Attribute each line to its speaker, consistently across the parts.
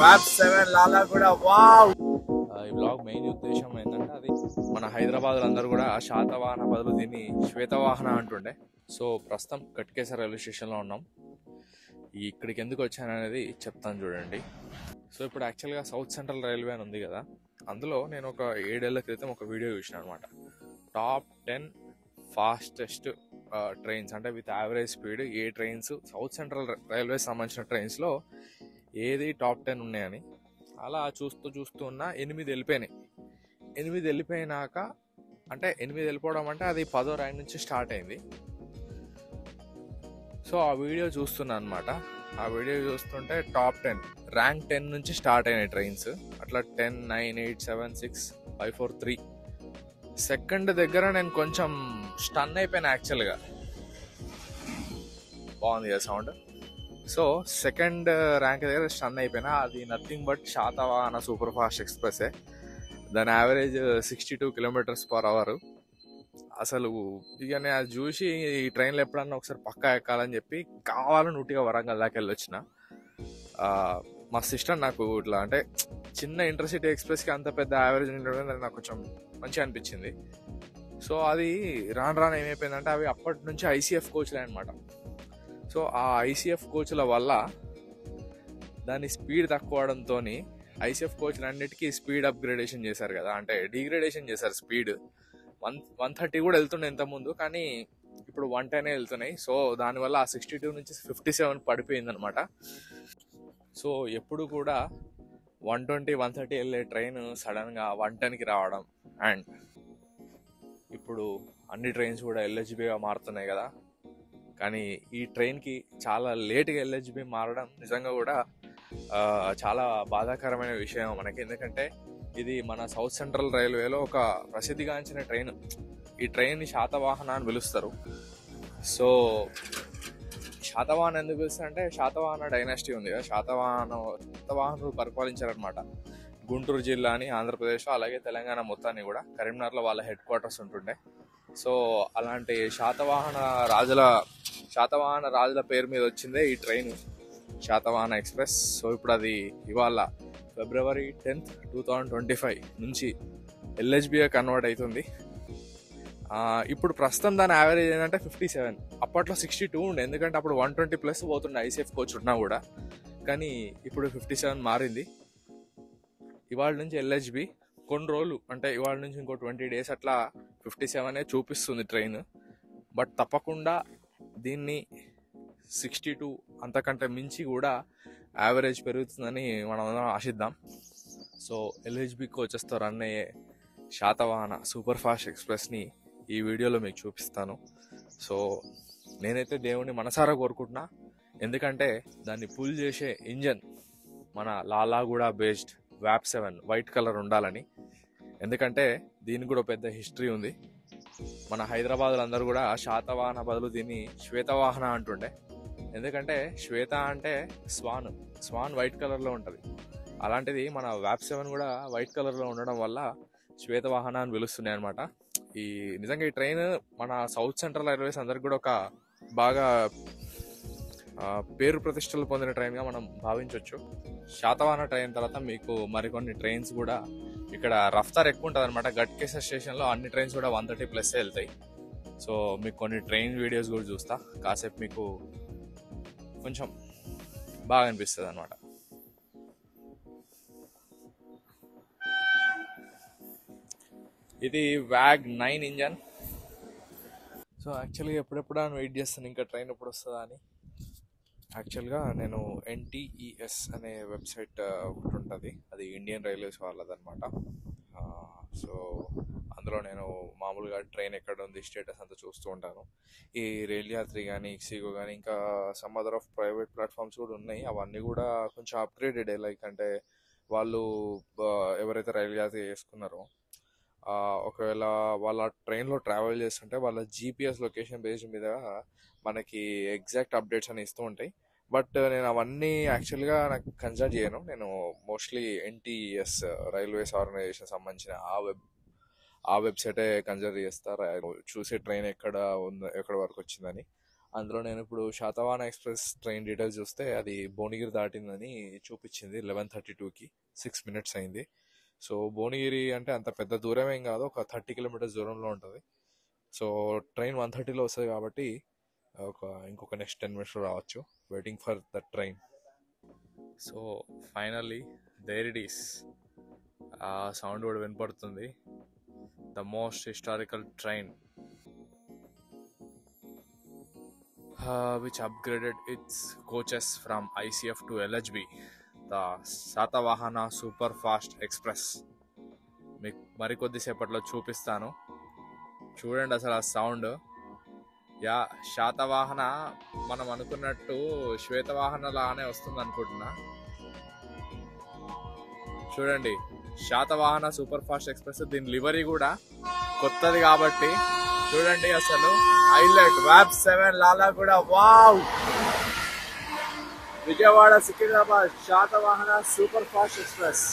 Speaker 1: WAP7 లాలా కూడా wow.
Speaker 2: ఈ blog main ఉద్దేశం ఏంటంటే అది మన హైదరాబాద్ అందరూ కూడా శాతవాహన బదులు దీన్ని శ్వేతవాహన అంటుండే. సో ప్రస్తుతం గట్కేసర్ రైల్వే స్టేషన్లో ఉన్నాం. ఇక్కడికి ఎందుకు వచ్చాననేది చెప్తాను చూడండి. సో ఇప్పుడు యాక్చువల్గా సౌత్ సెంట్రల్ రైల్వే అని ఉంది కదా, అందులో నేను ఒక 7 ఏళ్ల క్రితం ఒక వీడియో చూసిన అనమాట. టాప్ 10 ఫాస్టెస్ట్ ట్రైన్స్, అంటే with average speed A trains south central railway సంబంధించిన ట్రైన్స్లో ఏది టాప్ 10 ఉన్నాయని. అలా చూస్తూ ఉన్న 8 వెళ్ళిపోయినాయి. 8 వెళ్ళిపోయినాక, అంటే 8 వెళ్ళిపోవడం అంటే అది 10వ ర్యాంక్ నుంచి స్టార్ట్ అయింది. సో ఆ వీడియో చూస్తున్నా అనమాట. ఆ వీడియో చూస్తుంటే టాప్ 10 ర్యాంక్ 10 నుంచి స్టార్ట్ అయినాయి ట్రైన్స్. అట్లా 10, 9, 8, 7, 6, 5, 4, 3 సెకండ్ దగ్గర నేను కొంచెం స్టన్ అయిపోయాను యాక్చువల్గా. బాగుంది కదా సౌండ్. సో సెకండ్ ర్యాంక్ దగ్గర స్టన్ అయిపోయినా. అది nothing but Satavahana super fast ఎక్స్ప్రెసే. దాని యావరేజ్ 62 km/h. అసలు ఇక నేను అది చూసి ఈ ట్రైన్లో ఎప్పుడన్నా ఒకసారి పక్కా ఎక్కాలని చెప్పి కావాలని ఉట్టిగా వరంగల్ దాకా వెళ్ళొచ్చిన. మా సిస్టర్ నాకు ఇట్లా అంటే చిన్న ఇంటర్సిటీ ఎక్స్ప్రెస్కి అంత పెద్ద యావరేజ్ ఉండడం నాకు కొంచెం మంచిగా అనిపించింది. సో అది రాను ఏమైపోయిందంటే అవి అప్పటి నుంచి ICF కోచ్లే అనమాట. సో ఆ ICF కోచ్ల వల్ల దాని స్పీడ్ తక్కువ అవడంతో ICF కోచ్లు అన్నిటికీ స్పీడ్ అప్గ్రేడేషన్ చేశారు కదా, అంటే డిగ్రేడేషన్ చేశారు. స్పీడ్ 130 కూడా వెళ్తుండే ఇంతకుముందు, కానీ ఇప్పుడు 110 వెళ్తున్నాయి. సో దానివల్ల ఆ 62 నుంచి 57 పడిపోయింది అనమాట. సో ఎప్పుడు కూడా 120, 130 వెళ్ళే ట్రైన్ సడన్గా 110కి రావడం, అండ్ ఇప్పుడు అన్ని ట్రైన్స్ కూడా LHBగా మారుతున్నాయి కదా. కానీ ఈ ట్రైన్కి చాలా లేట్గా LHB మారడం నిజంగా కూడా చాలా బాధాకరమైన విషయం మనకి. ఎందుకంటే ఇది మన సౌత్ సెంట్రల్ రైల్వేలో ఒక ప్రసిద్ధిగాంచిన ట్రైన్. ఈ ట్రైన్ని శాతవాహన అని పిలుస్తారు. సో శాతవాహన ఎందుకు పిలుస్తారు అంటే శాతవాహన డైనాసిటీ ఉంది కదా, శాతవాహనులు పరిపాలించారనమాట గుంటూరు జిల్లాని, ఆంధ్రప్రదేశ్, అలాగే తెలంగాణ మొత్తాన్ని కూడా. కరీంనగర్లో వాళ్ళ హెడ్ క్వార్టర్స్ ఉంటుండే. సో అలాంటి శాతవాహన రాజుల పేరు మీద వచ్చిందే ఈ ట్రైన్, శాతవాహన ఎక్స్ప్రెస్. సో ఇప్పుడు అది ఇవాళ February 10th, 2025 నుంచి LHBగా కన్వర్ట్ అవుతుంది. ఇప్పుడు ప్రస్తుతం దాని యావరేజ్ ఏంటంటే 57. అప్పట్లో 62 ఉండే, ఎందుకంటే అప్పుడు 120+ పోతుండే ICF కోచ్ ఉన్నా కూడా. కానీ ఇప్పుడు 57 మారింది. ఇవాళ నుంచి LHB కొన్ని రోజులు, అంటే ఇవాళ నుంచి ఇంకో 20 days అట్లా 57 చూపిస్తుంది ట్రైన్. బట్ తప్పకుండా దీన్ని 62 అంతకంటే మించి కూడా యావరేజ్ పెరుగుతుందని మనం ఆశిద్దాం. సో LHB కోచెస్తో రన్ అయ్యే శాతవాహన సూపర్ ఫాస్ట్ ఎక్స్ప్రెస్ని ఈ వీడియోలో మీకు చూపిస్తాను. సో నేనైతే దేవుణ్ణి మనసారా కోరుకుంటున్నా, ఎందుకంటే దాన్ని పుల్ చేసే ఇంజన్ మన Lalaguda based WAP7 white colour ఉండాలని. ఎందుకంటే దీనికి కూడా పెద్ద హిస్టరీ ఉంది. మన హైదరాబాద్ అందరూ కూడా శాతవాహన బదులు దీన్ని శ్వేతవాహన అంటుండే. ఎందుకంటే శ్వేత అంటే స్వాన్ వైట్ కలర్లో ఉంటుంది. అలాంటిది మన WAP7 కూడా వైట్ కలర్లో ఉండడం వల్ల శ్వేతవాహన అని పిలుస్తున్నాయి అనమాట. నిజంగా ఈ ట్రైన్ మన సౌత్ సెంట్రల్ రైల్వేస్ అందరికి కూడా ఒక బాగా పేరు ప్రతిష్టలు పొందిన ట్రైన్గా మనం భావించవచ్చు. శాతవాహన ట్రైన్ తర్వాత మీకు మరికొన్ని ట్రైన్స్ కూడా ఇక్కడ రఫ్తార్ ఎక్కువ ఉంటుంది అనమాట. గట్కేసర్ స్టేషన్లో అన్ని ట్రైన్స్ కూడా 130+ వెళ్తాయి. సో మీకు కొన్ని ట్రైన్ వీడియోస్ కూడా చూస్తా, కాసేపు మీకు కొంచెం బాగా అనిపిస్తుంది అనమాట. ఇది WAG-9 ఇంజన్. సో యాక్చువల్గా ఎప్పుడెప్పుడు అని వెయిట్ చేస్తాను, ఇంకా ట్రైన్ ఎప్పుడు వస్తుందా అని. యాక్చువల్గా నేను NTES అనే వెబ్సైట్ ఒకటి ఉంటుంది, అది ఇండియన్ రైల్వేస్ వాళ్ళదనమాట. సో అందులో నేను మామూలుగా ట్రైన్ ఎక్కడ ఉంది స్టేటస్ అంతా చూస్తూ ఉంటాను. ఈ రైల్ యాత్రి కానీ, ఇక్సిగో కానీ, ఇంకా some other of private platforms కూడా ఉన్నాయి. అవన్నీ కూడా కొంచెం అప్గ్రేడెడ్. లైక్ అంటే వాళ్ళు ఎవరైతే రైల్ యాత్రి చేసుకున్నారో ఒకవేళ వాళ్ళ ట్రైన్లో ట్రావెల్ చేస్తుంటే వాళ్ళ GPS లొకేషన్ బేస్డ్ మీద మనకి ఎగ్జాక్ట్ అప్డేట్స్ అని ఇస్తూ ఉంటాయి. బట్ నేను అవన్నీ యాక్చువల్గా నాకు కన్సిడర్ చేయను. నేను మోస్ట్లీ NTES రైల్వేస్ ఆర్గనైజేషన్ సంబంధించిన ఆ వెబ్సైటే కన్సిడర్ చేస్తారు, చూసే ట్రైన్ ఎక్కడ వరకు వచ్చిందని. అందులో నేను ఇప్పుడు శాతవాహన ఎక్స్ప్రెస్ ట్రైన్ డీటెయిల్స్ చూస్తే అది భువనగిరి దాటిందని చూపించింది 11:32కి. 6 minutes అయింది. సో భువనగిరి అంటే అంత పెద్ద దూరం ఏం కాదు, ఒక 30 kilometers దూరంలో ఉంటుంది. సో ట్రైన్ 1:30లో వస్తుంది కాబట్టి ఇంకొక నెక్స్ట్ 10 minutes రావచ్చు. Waiting for the train. So finally there it is. ఆ సౌండ్ కూడా వినపడుతుంది. The most historical train which upgraded its coaches from ICF to LHB, the Satavahana Super Fast Express. మీకు మరికొద్దిసేపట్లో చూపిస్తాను. చూడండి అసలు ఆ సౌండ్. యా, శాతవాహన మనం అనుకున్నట్టు శ్వేతవాహన లానే వస్తుంది అనుకుంటున్నా. చూడండి, శాతవాహన సూపర్ ఫాస్ట్ ఎక్స్ప్రెస్. దీని లివరీ కూడా కొత్తది కాబట్టి చూడండి అసలు హైలైట్. వ్యాప్ 7 Lalaguda. Wow! Vijayawada Secunderabad Satavahana super fast express.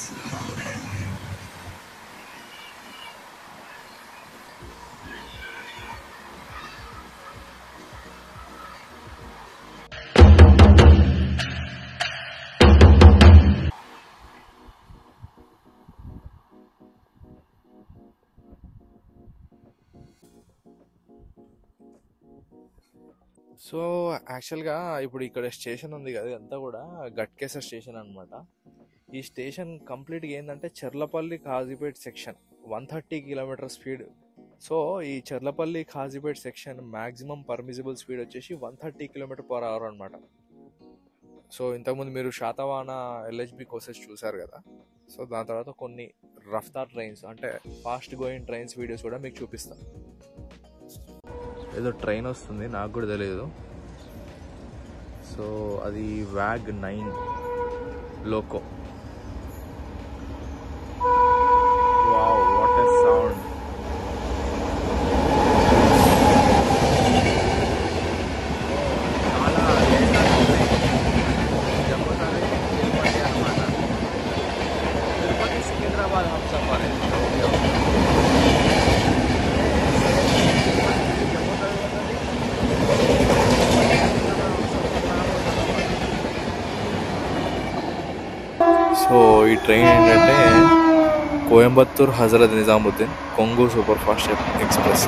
Speaker 2: So యాక్చువల్గా ఇప్పుడు ఇక్కడ స్టేషన్ ఉంది కదా, ఇదంతా కూడా గట్కేసర్ స్టేషన్ అనమాట. ఈ స్టేషన్ కంప్లీట్గా ఏంటంటే Cherlapalli Kazipet section 130 kilometers speed. So ఈ Cherlapalli Kazipet section maximum permissible speed వచ్చేసి 130 km/h అనమాట. సో ఇంతకుముందు మీరు శాతవాహన LHB కోసెస్ చూసారు కదా. సో దాని తర్వాత కొన్ని రఫ్తార్ ట్రైన్స్ అంటే ఫాస్ట్ గోయింగ్ ట్రైన్స్ వీడియోస్ కూడా మీకు చూపిస్తాను. ఏదో ట్రైన్ వస్తుంది, నాకు కూడా తెలియదు. సో అది wag 9 loco. Wow, what a sound. Tirupati Secunderabad Humsafar. So ఈ ట్రైన్ ఏంటంటే Coimbatore Hazrat Nizamuddin Konguru super fast express.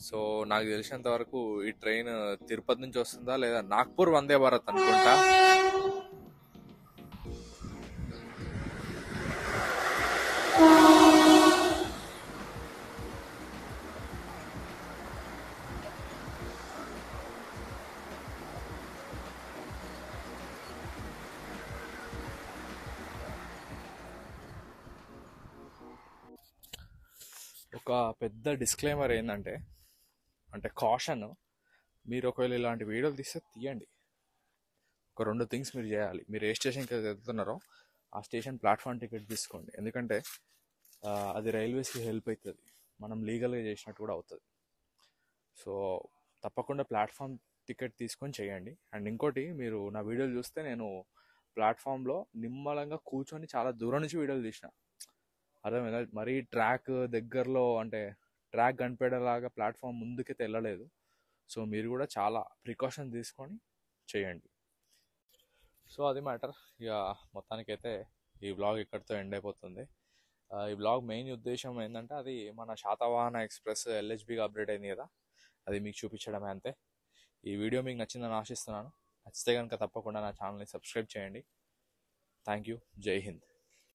Speaker 2: So నాకు తెలిసినంత వరకు ఈ ట్రైన్ తిరుపతి నుంచి వస్తుందా లేదా నాగ్పూర్ వందే భారత్ అనుకుంటా. ఒక పెద్ద డిస్క్లైమర్ ఏంటంటే, అంటే కాషన్, మీరు ఒకవేళ ఇలాంటి వీడియోలు తీస్తే తీయండి. ఒక 2 థింగ్స్ మీరు చేయాలి. మీరు ఏ స్టేషన్కి వెళ్తున్నారో ఆ స్టేషన్ ప్లాట్ఫామ్ టికెట్ తీసుకోండి. ఎందుకంటే అది రైల్వేస్కి హెల్ప్ అవుతుంది, మనం లీగల్గా చేసినట్టు కూడా అవుతుంది. సో తప్పకుండా ప్లాట్ఫామ్ టికెట్ తీసుకొని చేయండి. అండ్ ఇంకోటి, మీరు నా వీడియోలు చూస్తే నేను ప్లాట్ఫామ్లో నిమ్మలంగా కూర్చొని చాలా దూరం నుంచి వీడియోలు తీసిన. అర్థమైందా? మరీ ట్రాక్ దగ్గరలో అంటే ట్రాక్ కనిపేలాగా ప్లాట్ఫామ్ ముందుకైతే వెళ్ళలేదు. సో మీరు కూడా చాలా ప్రికాషన్ తీసుకొని చేయండి. సో అది మ్యాటర్. ఇక మొత్తానికైతే ఈ వ్లాగ్ ఇక్కడితో ఎండ్ అయిపోతుంది. ఈ వ్లాగ్ మెయిన్ ఉద్దేశం ఏంటంటే, అది మన శాతవాహన ఎక్స్ప్రెస్ LHBగా అప్డేట్ అయింది కదా, అది మీకు చూపించడమే అంతే. ఈ వీడియో మీకు నచ్చిందని ఆశిస్తున్నాను. నచ్చితే కనుక తప్పకుండా నా ఛానల్ని సబ్స్క్రైబ్ చేయండి. Thank you. జై హింద్.